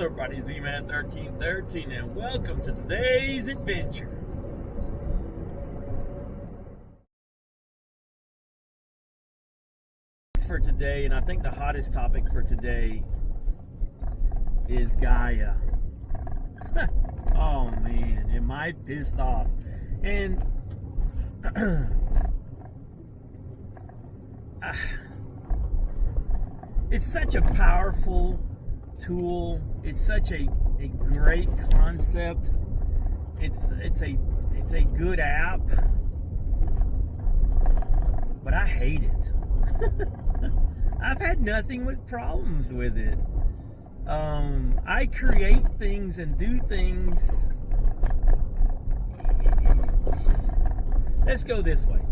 What's up, buddies? V-Man1313, and welcome to today's adventure. For today, and I think the hottest topic for today is Gaia. Oh man, am I pissed off? And it's such a powerful tool. It's such a great concept. It's a good app, but I hate it. I've had nothing but problems with it. I create things and do things. Let's go this way.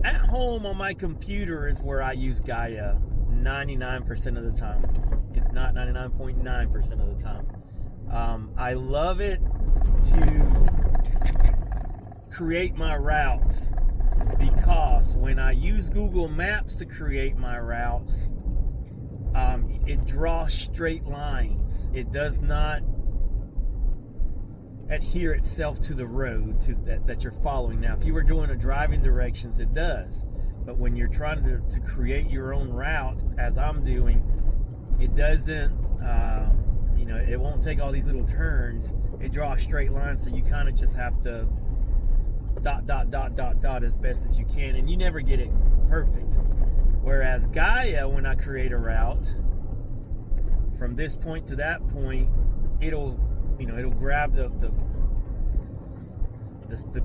At home on my computer is where I use Gaia 99% of the time, if not 99.9% of the time. I love it to create my routes, because when I use Google Maps to create my routes, it draws straight lines. It does not adhere itself to the road that you're following. Now, if you were doing a driving directions, it does. But when you're trying to create your own route, as I'm doing, it doesn't, it won't take all these little turns. It draws straight lines, so you kind of just have to dot as best as you can, and you never get it perfect. Whereas Gaia, when I create a route from this point to that point, it'll grab the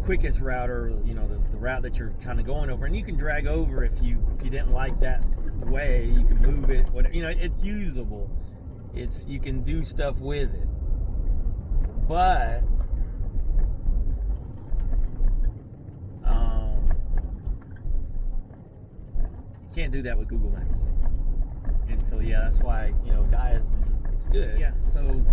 quickest route, or the route that you're kind of going over, and you can drag over if you didn't like that way. You can move it. It's usable. You can do stuff with it, but can't do that with Google Maps. And so that's why Gaia's it's good. Yeah, so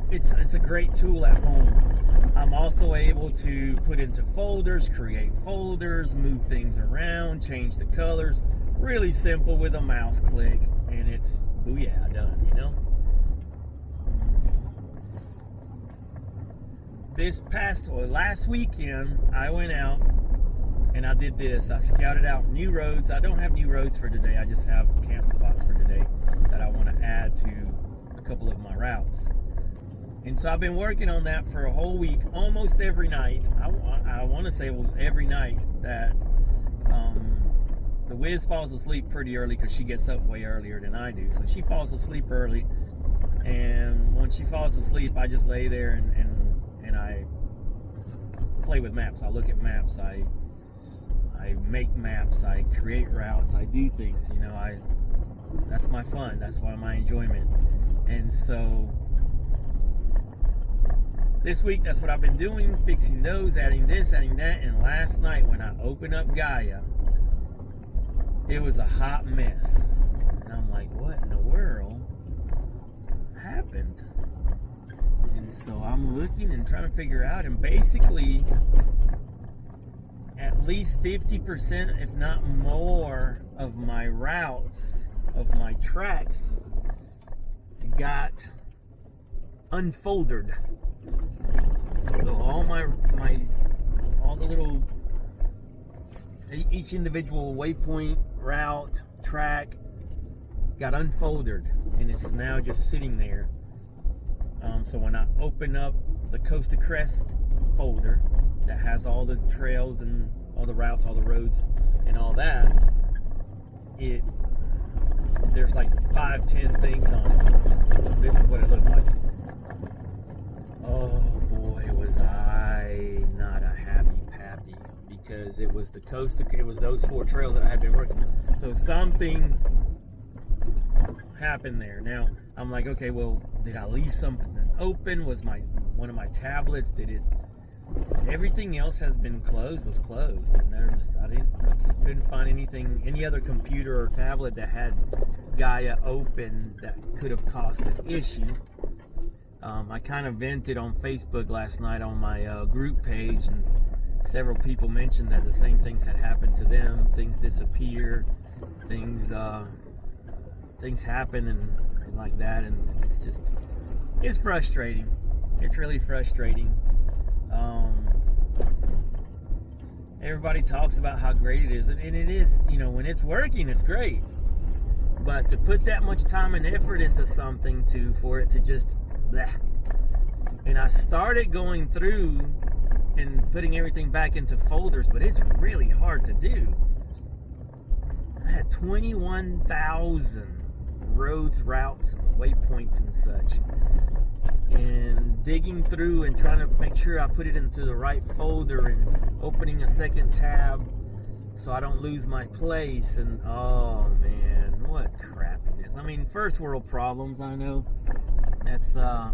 it's a great tool at home. I'm also able to put into folders, create folders, move things around, change the colors. Really simple with a mouse click, and it's booyah, done. Last weekend I went out and I did this. I scouted out new roads. I don't have new roads for today. I just have camp spots for today that I want to add to a couple of my routes. And so I've been working on that for a whole week, almost every night. I want to say it was every night that the Wiz falls asleep pretty early, because she gets up way earlier than I do. So she falls asleep early, and when she falls asleep, I just lay there and I play with maps. I look at maps. I make maps. I create routes. I do things. That's my fun. That's why my enjoyment. And so this week, that's what I've been doing, fixing those, adding this, adding that. And last night, when I opened up Gaia, it was a hot mess. And I'm like, what in the world happened? And so I'm looking and trying to figure out, and basically at least 50%, if not more, of my routes, of my tracks, got unfolded. So all the little, each individual waypoint, route, track got unfolded, and it's now just sitting there. So when I open up the Coast to Crest folder that has all the trails and all the routes, all the roads, and all that, there's like 5-10 things on it. This is what it looked like. Oh boy, was I not a happy pappy, because it was it was those 4 trails that I had been working on. So something happened there. Now I'm like, okay, well, did I leave something open? Was one of my tablets? Everything else was closed, and I couldn't find any other computer or tablet that had Gaia open that could have caused an issue. I kind of vented on Facebook last night on my group page, and several people mentioned that the same things had happened to them. Things disappear, things happen and like that, and it's just it's frustrating. It's really frustrating. Everybody talks about how great it is, and it is, you know, when it's working, it's great. But to put that much time and effort into something for it to just blah. And I started going through and putting everything back into folders, but it's really hard to do. I had 21,000 roads, routes, waypoints, and such. And digging through and trying to make sure I put it into the right folder and opening a second tab so I don't lose my place. And oh man, what crappiness. I mean, first world problems, I know. That's the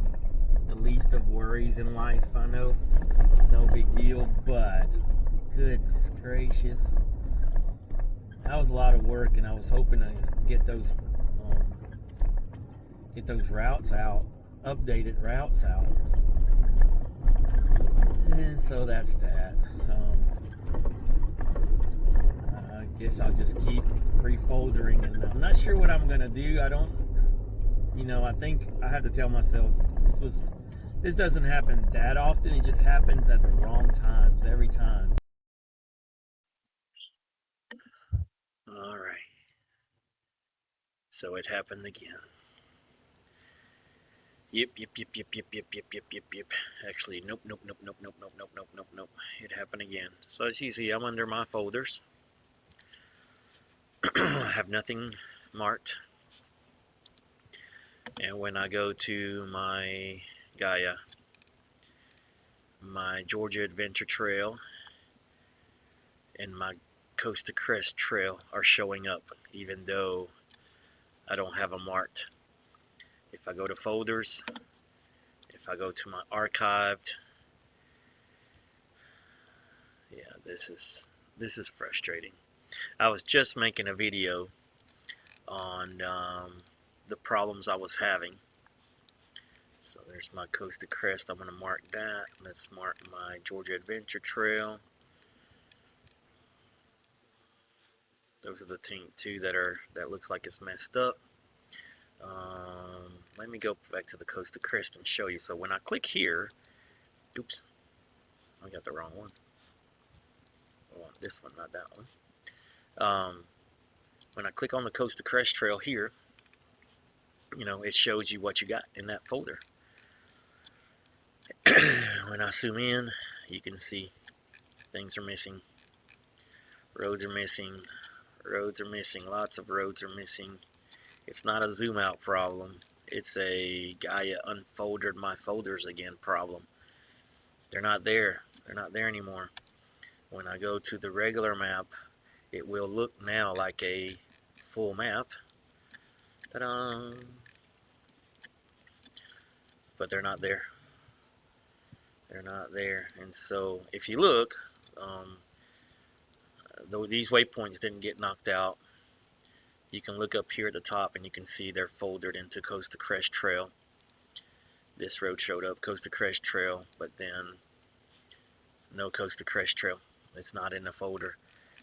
least of worries in life, I know. No big deal, but goodness gracious. That was a lot of work, and I was hoping to get those routes out, updated routes out. And so that's that. I guess I'll just keep refoldering, and I'm not sure what I'm gonna do. I think I have to tell myself this doesn't happen that often. It just happens at the wrong times every time. All right. So it happened again. Yep. Actually, nope. It happened again. So as you see, I'm under my folders. I have nothing marked. And when I go to my Gaia, my Georgia Adventure Trail, and my Coast to Crest Trail are showing up, even though I don't have them marked. If I go to folders, if I go to my archived, yeah, this is frustrating. I was just making a video on the problems I was having. So there's my Coast to Crest. I'm going to mark that. Let's mark my Georgia Adventure Trail. Those are the two that looks like it's messed up. Let me go back to the Coast to Crest and show you. So when I click here, oops, I got the wrong one. I want this one, not that one. When I click on the Coast to Crest Trail here, it shows you what you got in that folder. When I zoom in, you can see things are missing. Roads are missing. Lots of roads are missing. It's not a zoom out problem. It's a Gaia unfolded my folders again problem. They're not there. They're not there anymore. When I go to the regular map, it will look now like a full map. Ta-da! But they're not there. They're not there. And so if you look, though these waypoints didn't get knocked out, you can look up here at the top and you can see they're folded into Coast to Crest Trail. This road showed up, Coast to Crest Trail, but then no Coast to Crest Trail. It's not in the folder.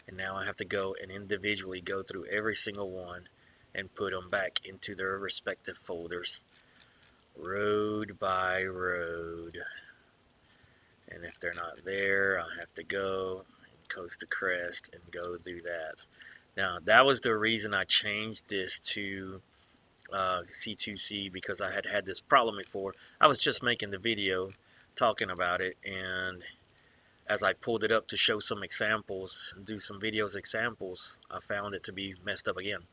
And now I have to go and individually go through every single one and put them back into their respective folders, road by road. And if they're not there, I have to go Coast to Crest and go do that. Now, that was the reason I changed this to C2C, because I had this problem before. I was just making the video talking about it, and as I pulled it up to show some examples, do some videos examples, I found it to be messed up again.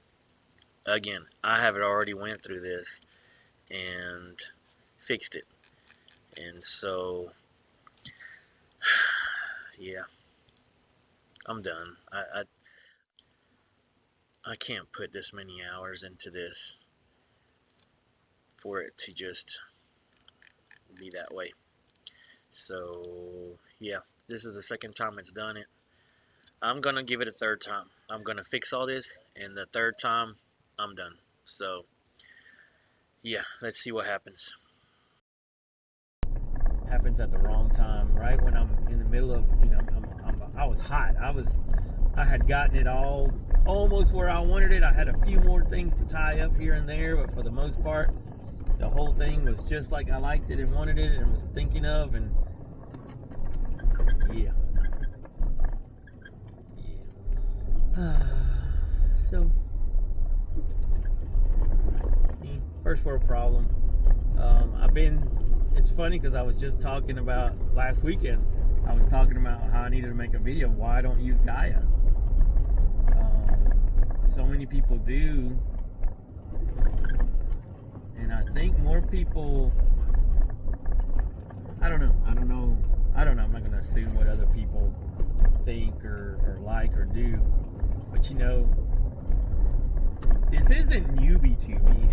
I have already went through this and fixed it. And so, yeah, I'm done. I can't put this many hours into this for it to just be that way. So, yeah, this is the second time it's done it. I'm going to give it a third time. I'm going to fix all this, and the third time, I'm done. So, yeah, let's see what happens. Happens at the wrong time, right when I'm in the middle of, I was hot. I had gotten it all almost where I wanted it. I had a few more things to tie up here and there, but for the most part, the whole thing was just like I liked it and wanted it and was thinking of, and yeah. So, first world problem. It's funny because I was just talking about last weekend. I was talking about how I needed to make a video why I don't use Gaia. So many people do, and I think more people. I don't know. I'm not going to assume what other people think or like or do, but this isn't newbie to me.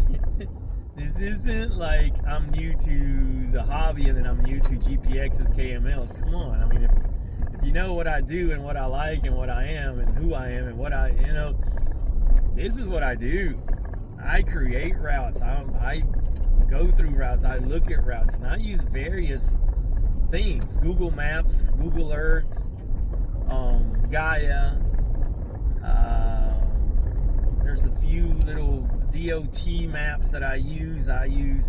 This isn't like I'm new to the hobby and then I'm new to GPXs, KMLs. Come on. I mean, if you know what I do and what I like and what I am and who I am and what this is what I do. I create routes. I go through routes. I look at routes, and I use various things: Google Maps, Google Earth, Gaia. There's a few little DOT maps that I use. I use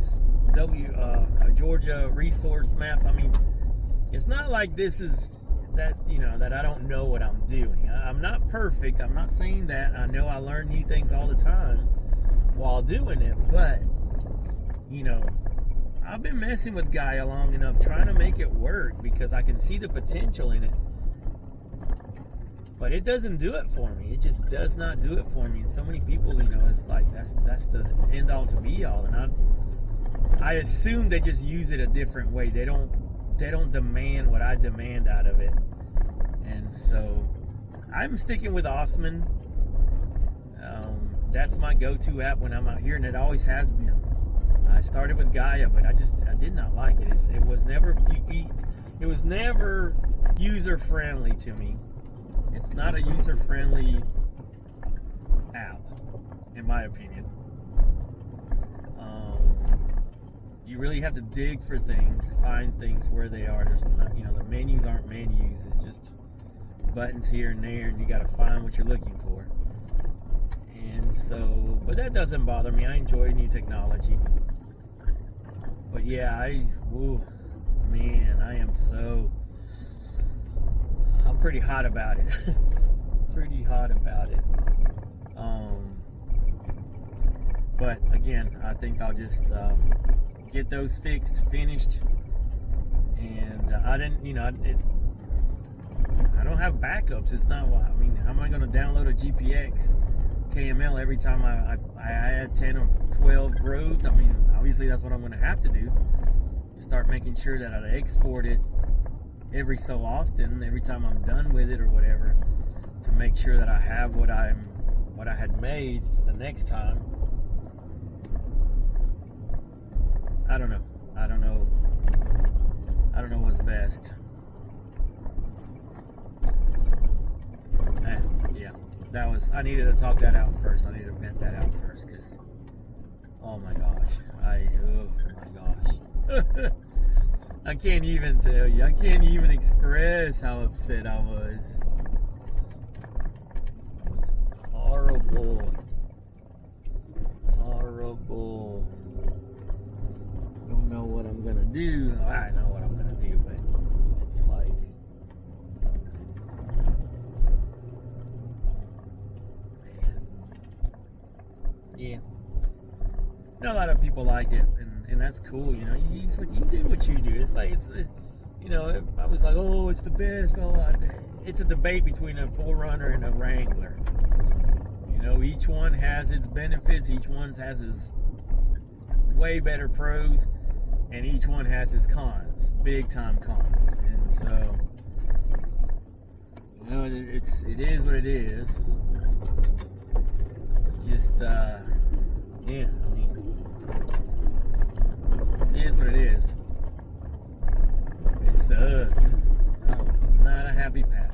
Georgia resource maps. I mean, it's not like that I don't know what I'm doing. I'm not perfect. I'm not saying that. I know I learn new things all the time while doing it, but I've been messing with Gaia long enough, trying to make it work because I can see the potential in it. But it doesn't do it for me. It just does not do it for me. And so many people, it's like that's the end all to be all. And I assume they just use it a different way. They don't demand what I demand out of it. And so I'm sticking with Osman. That's my go-to app when I'm out here, and it always has been. I started with Gaia, but I did not like it. It was never user-friendly to me. It's not a user-friendly app, in my opinion. You really have to dig for things, find things where they are. There's not, the menus aren't menus. It's just buttons here and there, and you got to find what you're looking for. And so, but that doesn't bother me. I enjoy new technology. But yeah, I'm pretty hot about it. Pretty hot about it. But again, I think I'll just get those finished. And I don't have backups. It's not. How am I going to download a GPX KML every time I add 10 or 12 roads? Obviously that's what I'm going to have to do. Start making sure that I export it every so often, every time I'm done with it or whatever, to make sure that I have what I had made the next time. I don't know what's best. Yeah, I needed to talk that out first. I needed to vent that out first, because oh my gosh, I can't even tell you. I can't even express how upset I was. It was horrible. Horrible. I don't know what I'm going to do. I know what I'm going to do, but it's like... Man. Yeah. A lot of people like it, and that's cool. You do what you do. It's like I was like, oh, it's the best. It's a debate between a 4Runner and a Wrangler. Each one has its benefits. Each one has its way better pros, and each one has its cons, big time cons. And so, it is what it is. Just yeah. It is what it is. It sucks. Not a happy patch.